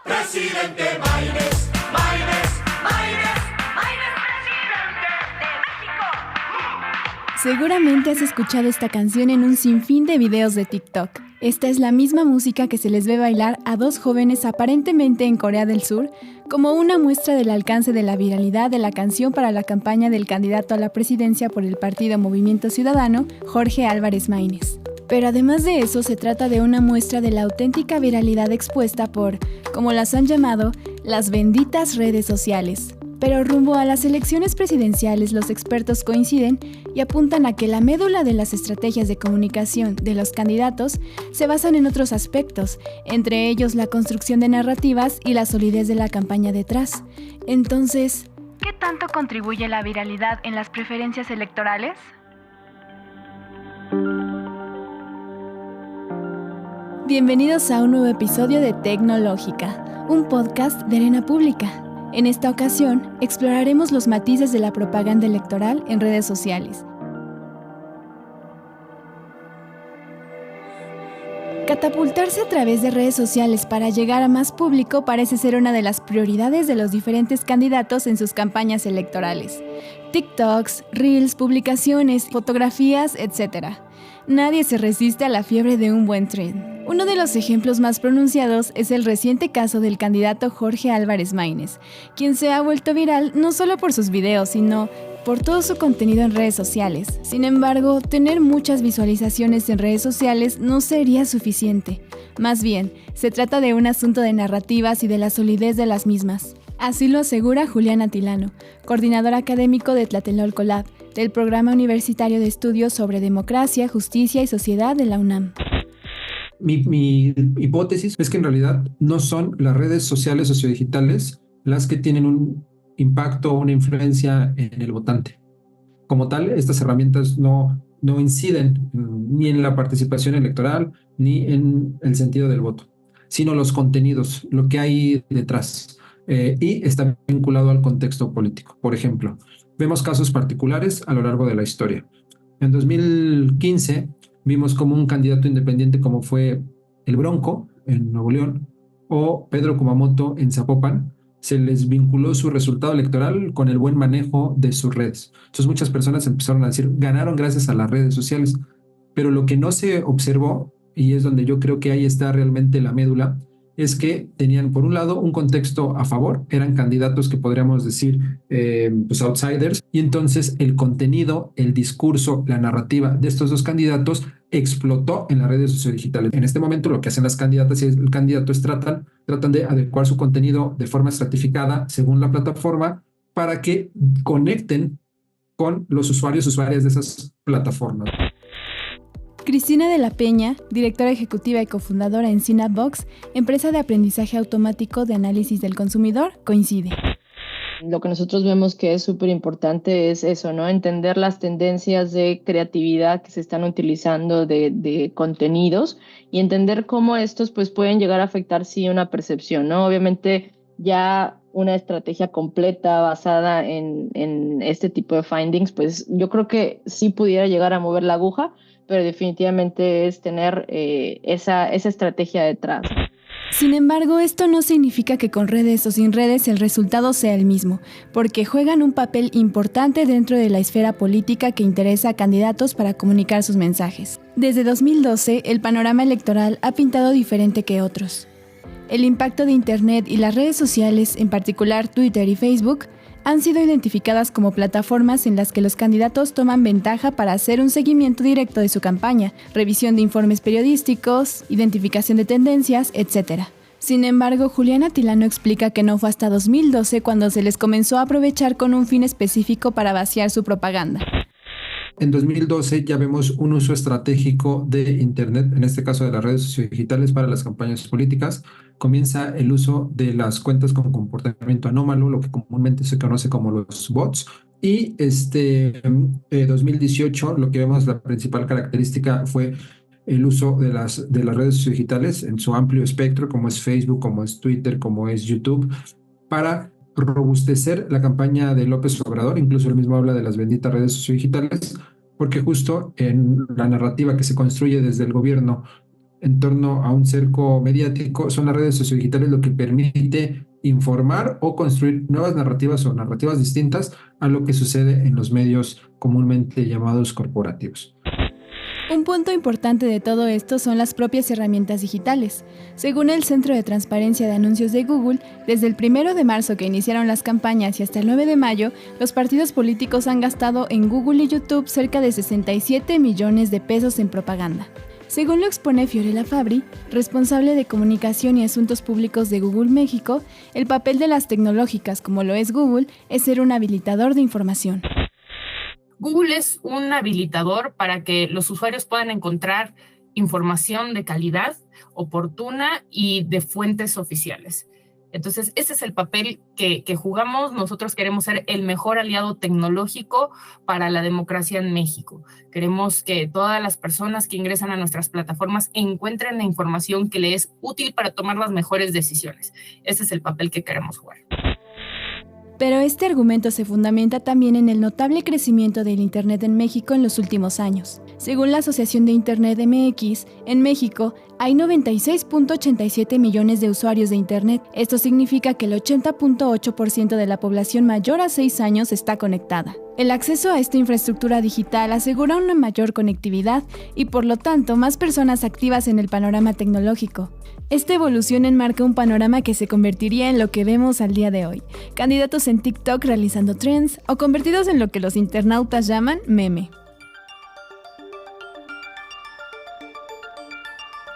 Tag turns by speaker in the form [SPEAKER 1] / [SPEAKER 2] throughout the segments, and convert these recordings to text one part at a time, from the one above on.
[SPEAKER 1] Presidente Maines, Maines, Maines, Maines, presidente de México.
[SPEAKER 2] Seguramente has escuchado esta canción en un sinfín de videos de TikTok. Esta es la misma música que se les ve bailar a dos jóvenes aparentemente en Corea del Sur, como una muestra del alcance de la viralidad de la canción para la campaña del candidato a la presidencia por el partido Movimiento Ciudadano, Jorge Álvarez Maínez. Pero además de eso, se trata de una muestra de la auténtica viralidad expuesta por, como las han llamado, las benditas redes sociales. Pero rumbo a las elecciones presidenciales, los expertos coinciden y apuntan a que la médula de las estrategias de comunicación de los candidatos se basan en otros aspectos, entre ellos la construcción de narrativas y la solidez de la campaña detrás. Entonces, ¿qué tanto contribuye la viralidad en las preferencias electorales? Bienvenidos a un nuevo episodio de Tecnológica, un podcast de Arena Pública. En esta ocasión, exploraremos los matices de la propaganda electoral en redes sociales. Catapultarse a través de redes sociales para llegar a más público parece ser una de las prioridades de los diferentes candidatos en sus campañas electorales. TikToks, Reels, publicaciones, fotografías, etc. Nadie se resiste a la fiebre de un buen trend. Uno de los ejemplos más pronunciados es el reciente caso del candidato Jorge Álvarez Maínez, quien se ha vuelto viral no solo por sus videos, sino por todo su contenido en redes sociales. Sin embargo, tener muchas visualizaciones en redes sociales no sería suficiente. Más bien, se trata de un asunto de narrativas y de la solidez de las mismas. Así lo asegura Julián Atilano, coordinador académico de Tlatelolco Lab, del Programa Universitario de Estudios sobre Democracia, Justicia y Sociedad de la UNAM.
[SPEAKER 3] Mi hipótesis es que en realidad no son las redes sociales sociodigitales las que tienen un impacto o una influencia en el votante. Como tal, estas herramientas no inciden ni en la participación electoral ni en el sentido del voto, sino los contenidos, lo que hay detrás. Y está vinculado al contexto político. Por ejemplo, vemos casos particulares a lo largo de la historia. En 2015 vimos como un candidato independiente como fue el Bronco en Nuevo León o Pedro Kumamoto en Zapopan, se les vinculó su resultado electoral con el buen manejo de sus redes. Entonces muchas personas empezaron a decir, ganaron gracias a las redes sociales. Pero lo que no se observó, y es donde yo creo que ahí está realmente la médula, es que tenían por un lado un contexto a favor, eran candidatos que podríamos decir pues outsiders, y entonces el contenido, el discurso, la narrativa de estos dos candidatos explotó en las redes sociodigitales. En este momento lo que hacen las candidatas y el candidato es tratan de adecuar su contenido de forma estratificada según la plataforma para que conecten con los usuarios y usuarias de esas plataformas.
[SPEAKER 2] Cristina de la Peña, directora ejecutiva y cofundadora en Cinebox, empresa de aprendizaje automático de análisis del consumidor, coincide.
[SPEAKER 4] Lo que nosotros vemos que es súper importante es eso, ¿no? Entender las tendencias de creatividad que se están utilizando de contenidos y entender cómo estos pues pueden llegar a afectar sí una percepción, ¿no? Obviamente ya una estrategia completa basada en este tipo de findings, pues yo creo que sí pudiera llegar a mover la aguja, pero definitivamente es tener esa estrategia detrás.
[SPEAKER 2] Sin embargo, esto no significa que con redes o sin redes el resultado sea el mismo, porque juegan un papel importante dentro de la esfera política que interesa a candidatos para comunicar sus mensajes. Desde 2012, el panorama electoral ha pintado diferente que otros. El impacto de Internet y las redes sociales, en particular Twitter y Facebook, han sido identificadas como plataformas en las que los candidatos toman ventaja para hacer un seguimiento directo de su campaña, revisión de informes periodísticos, identificación de tendencias, etc. Sin embargo, Julián Atilano explica que no fue hasta 2012 cuando se les comenzó a aprovechar con un fin específico para vaciar su propaganda.
[SPEAKER 3] En 2012 ya vemos un uso estratégico de Internet, en este caso de las redes sociodigitales para las campañas políticas. Comienza el uso de las cuentas con comportamiento anómalo, lo que comúnmente se conoce como los bots. Y 2018 lo que vemos, la principal característica fue el uso de las redes sociodigitales en su amplio espectro, como es Facebook, como es Twitter, como es YouTube, para robustecer la campaña de López Obrador. Incluso él mismo habla de las benditas redes sociodigitales, porque justo en la narrativa que se construye desde el gobierno en torno a un cerco mediático, son las redes sociodigitales lo que permite informar o construir nuevas narrativas o narrativas distintas a lo que sucede en los medios comúnmente llamados corporativos.
[SPEAKER 2] Un punto importante de todo esto son las propias herramientas digitales. Según el Centro de Transparencia de Anuncios de Google, desde el 1 de marzo que iniciaron las campañas y hasta el 9 de mayo, los partidos políticos han gastado en Google y YouTube cerca de 67 millones de pesos en propaganda. Según lo expone Fiorella Fabri, responsable de comunicación y asuntos públicos de Google México, el papel de las tecnológicas, como lo es Google, es ser un habilitador de información.
[SPEAKER 5] Google es un habilitador para que los usuarios puedan encontrar información de calidad, oportuna y de fuentes oficiales. Entonces, ese es el papel que jugamos. Nosotros queremos ser el mejor aliado tecnológico para la democracia en México. Queremos que todas las personas que ingresan a nuestras plataformas encuentren la información que les es útil para tomar las mejores decisiones. Ese es el papel que queremos jugar.
[SPEAKER 2] Pero este argumento se fundamenta también en el notable crecimiento del Internet en México en los últimos años. Según la Asociación de Internet MX, en México hay 96.87 millones de usuarios de Internet. Esto significa que el 80.8% de la población mayor a 6 años está conectada. El acceso a esta infraestructura digital asegura una mayor conectividad y, por lo tanto, más personas activas en el panorama tecnológico. Esta evolución enmarca un panorama que se convertiría en lo que vemos al día de hoy: candidatos en TikTok realizando trends o convertidos en lo que los internautas llaman meme.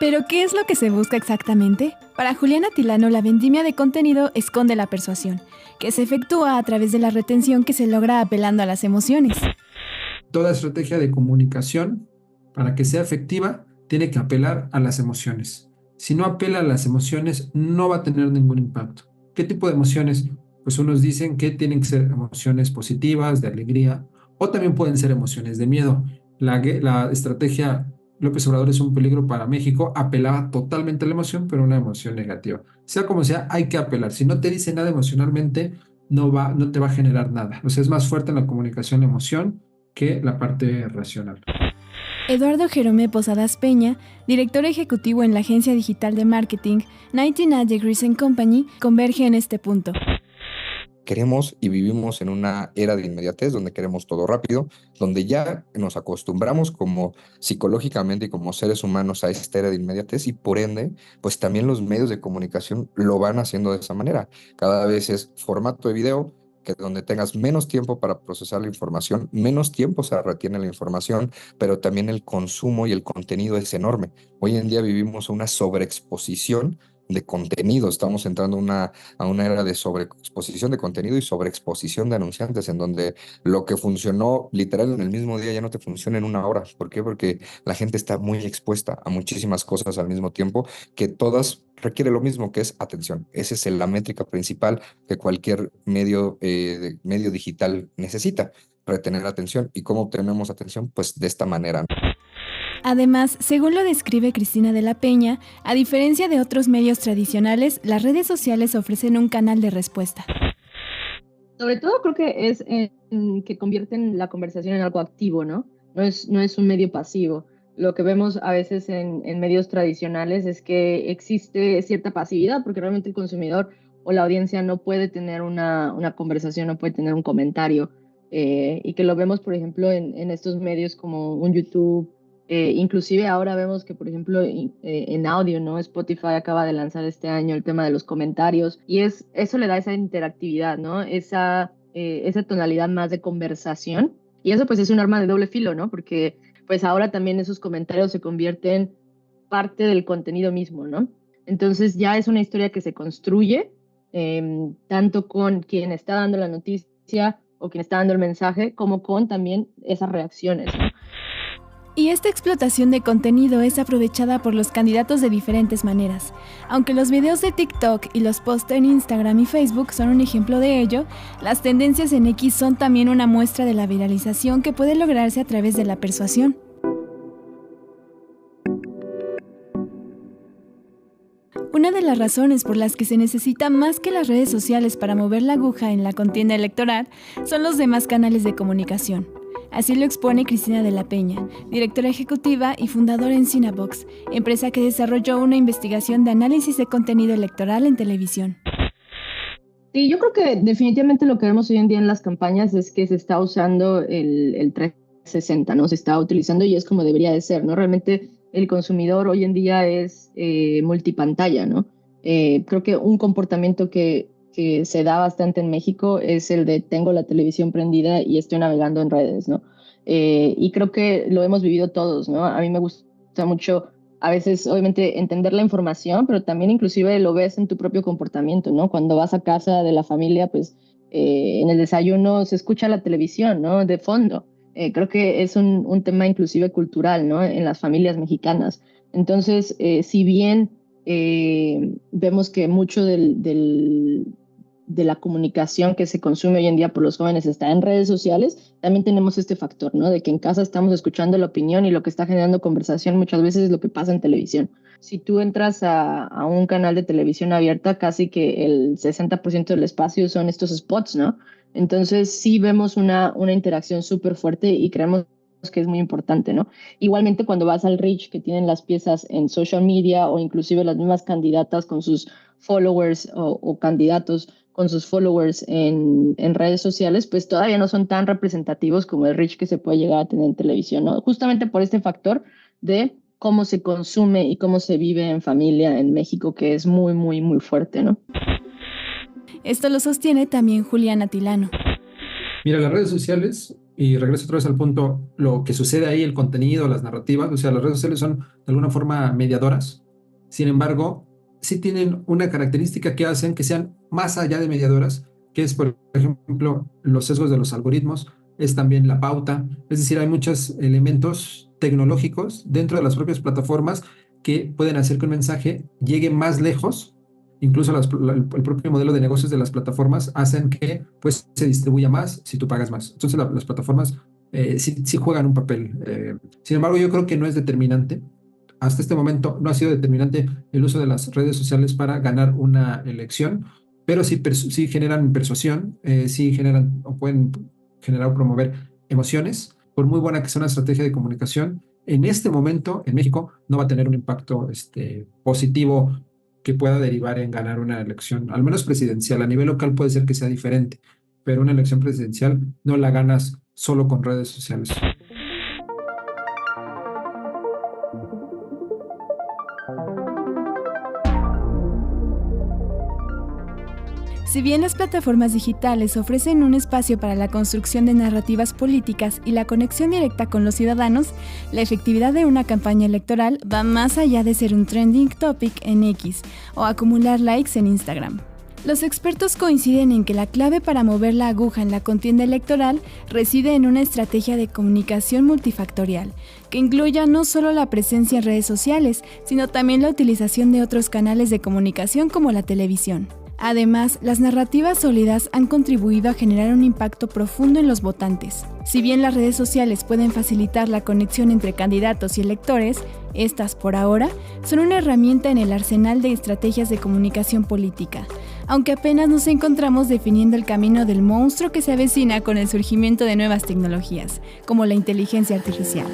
[SPEAKER 2] ¿Pero qué es lo que se busca exactamente? Para Juliana Tilano, la vendimia de contenido esconde la persuasión, que se efectúa a través de la retención que se logra apelando a las emociones.
[SPEAKER 3] Toda estrategia de comunicación, para que sea efectiva, tiene que apelar a las emociones. Si no apela a las emociones, no va a tener ningún impacto. ¿Qué tipo de emociones? Pues unos dicen que tienen que ser emociones positivas, de alegría, o también pueden ser emociones de miedo. La estrategia López Obrador es un peligro para México apelaba totalmente a la emoción, pero una emoción negativa. Sea como sea, hay que apelar. Si no te dice nada emocionalmente, no te va a generar nada. O sea, es más fuerte en la comunicación la emoción que la parte racional.
[SPEAKER 2] Eduardo Jerome Posadas Peña, director ejecutivo en la agencia digital de marketing 99 Degrees & Company, converge en este punto.
[SPEAKER 6] Queremos y vivimos en una era de inmediatez donde queremos todo rápido, donde ya nos acostumbramos como psicológicamente y como seres humanos a esta era de inmediatez y por ende, pues también los medios de comunicación lo van haciendo de esa manera. Cada vez es formato de video, que donde tengas menos tiempo para procesar la información, menos tiempo se retiene la información, pero también el consumo y el contenido es enorme. Hoy en día vivimos una sobreexposición de contenido. Estamos entrando a una era de sobreexposición de contenido y sobreexposición de anunciantes, en donde lo que funcionó literal en el mismo día ya no te funciona en una hora. ¿Por qué? Porque la gente está muy expuesta a muchísimas cosas al mismo tiempo, que todas requiere lo mismo, que es atención. Esa es la métrica principal que cualquier medio digital necesita, retener atención. ¿Y cómo obtenemos atención? Pues de esta manera.
[SPEAKER 2] Además, según lo describe Cristina de la Peña, a diferencia de otros medios tradicionales, las redes sociales ofrecen un canal de respuesta.
[SPEAKER 4] Sobre todo creo que es que convierten la conversación en algo activo, ¿no? No es un medio pasivo. Lo que vemos a veces en medios tradicionales es que existe cierta pasividad porque realmente el consumidor o la audiencia no puede tener una conversación, no puede tener un comentario. Y que lo vemos, por ejemplo, en estos medios como un YouTube. Inclusive ahora vemos que, por ejemplo, en audio, ¿no? Spotify acaba de lanzar este año el tema de los comentarios y eso le da esa interactividad, ¿no? Esa tonalidad más de conversación, y eso pues es un arma de doble filo, ¿no? Porque pues ahora también esos comentarios se convierten parte del contenido mismo, ¿no? Entonces ya es una historia que se construye tanto con quien está dando la noticia o quien está dando el mensaje, como con también esas reacciones, ¿no?
[SPEAKER 2] Y esta explotación de contenido es aprovechada por los candidatos de diferentes maneras. Aunque los videos de TikTok y los posts en Instagram y Facebook son un ejemplo de ello, las tendencias en X son también una muestra de la viralización que puede lograrse a través de la persuasión. Una de las razones por las que se necesita más que las redes sociales para mover la aguja en la contienda electoral son los demás canales de comunicación. Así lo expone Cristina de la Peña, directora ejecutiva y fundadora en Cinebox, empresa que desarrolló una investigación de análisis de contenido electoral en televisión.
[SPEAKER 4] Sí, yo creo que definitivamente lo que vemos hoy en día en las campañas es que se está usando el 360, ¿no? Se está utilizando y es como debería de ser, ¿no? Realmente el consumidor hoy en día es multipantalla, ¿no? Creo que un comportamiento que se da bastante en México es el de tengo la televisión prendida y estoy navegando en redes, ¿no? Y creo que lo hemos vivido todos, ¿no? A mí me gusta mucho a veces, obviamente, entender la información, pero también inclusive lo ves en tu propio comportamiento, ¿no? Cuando vas a casa de la familia, pues en el desayuno se escucha la televisión, ¿no? De fondo. Creo que es un tema inclusive cultural, ¿no? En las familias mexicanas. Entonces, si bien vemos que mucho de la comunicación que se consume hoy en día por los jóvenes está en redes sociales, también tenemos este factor, ¿no? De que en casa estamos escuchando la opinión y lo que está generando conversación muchas veces es lo que pasa en televisión. Si tú entras a un canal de televisión abierta, casi que el 60% del espacio son estos spots, ¿no? Entonces sí vemos una interacción súper fuerte y creemos que es muy importante, ¿no? Igualmente cuando vas al Reach, que tienen las piezas en social media o inclusive las mismas candidatas con sus followers o candidatos con sus followers en redes sociales, pues todavía no son tan representativos como el reach que se puede llegar a tener en televisión, ¿no? Justamente por este factor de cómo se consume y cómo se vive en familia en México, que es muy, muy, muy fuerte, ¿no?
[SPEAKER 2] Esto lo sostiene también Julián Atilano.
[SPEAKER 3] Mira, las redes sociales, y regreso otra vez al punto, lo que sucede ahí, el contenido, las narrativas, o sea, las redes sociales son de alguna forma mediadoras. Sin embargo, sí tienen una característica que hacen que sean más allá de mediadoras, que es, por ejemplo, los sesgos de los algoritmos, es también la pauta, es decir, hay muchos elementos tecnológicos dentro de las propias plataformas que pueden hacer que un mensaje llegue más lejos. Incluso el propio modelo de negocios de las plataformas hacen que pues, se distribuya más si tú pagas más. Entonces las plataformas sí juegan un papel. Sin embargo, yo creo que no es determinante. Hasta este momento no ha sido determinante el uso de las redes sociales para ganar una elección, pero sí generan persuasión, sí generan o pueden generar o promover emociones. Por muy buena que sea una estrategia de comunicación, en este momento en México no va a tener un impacto positivo que pueda derivar en ganar una elección, al menos presidencial. A nivel local puede ser que sea diferente, pero una elección presidencial no la ganas solo con redes sociales.
[SPEAKER 2] Si bien las plataformas digitales ofrecen un espacio para la construcción de narrativas políticas y la conexión directa con los ciudadanos, la efectividad de una campaña electoral va más allá de ser un trending topic en X o acumular likes en Instagram. Los expertos coinciden en que la clave para mover la aguja en la contienda electoral reside en una estrategia de comunicación multifactorial, que incluya no solo la presencia en redes sociales, sino también la utilización de otros canales de comunicación como la televisión. Además, las narrativas sólidas han contribuido a generar un impacto profundo en los votantes. Si bien las redes sociales pueden facilitar la conexión entre candidatos y electores, estas, por ahora, son una herramienta en el arsenal de estrategias de comunicación política, aunque apenas nos encontramos definiendo el camino del monstruo que se avecina con el surgimiento de nuevas tecnologías, como la inteligencia artificial.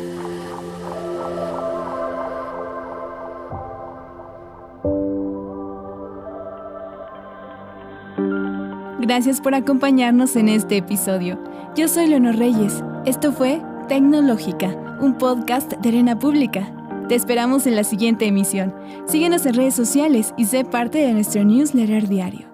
[SPEAKER 2] Gracias por acompañarnos en este episodio. Yo soy Leonor Reyes. Esto fue Tecnológica, un podcast de Arena Pública. Te esperamos en la siguiente emisión. Síguenos en redes sociales y sé parte de nuestro newsletter diario.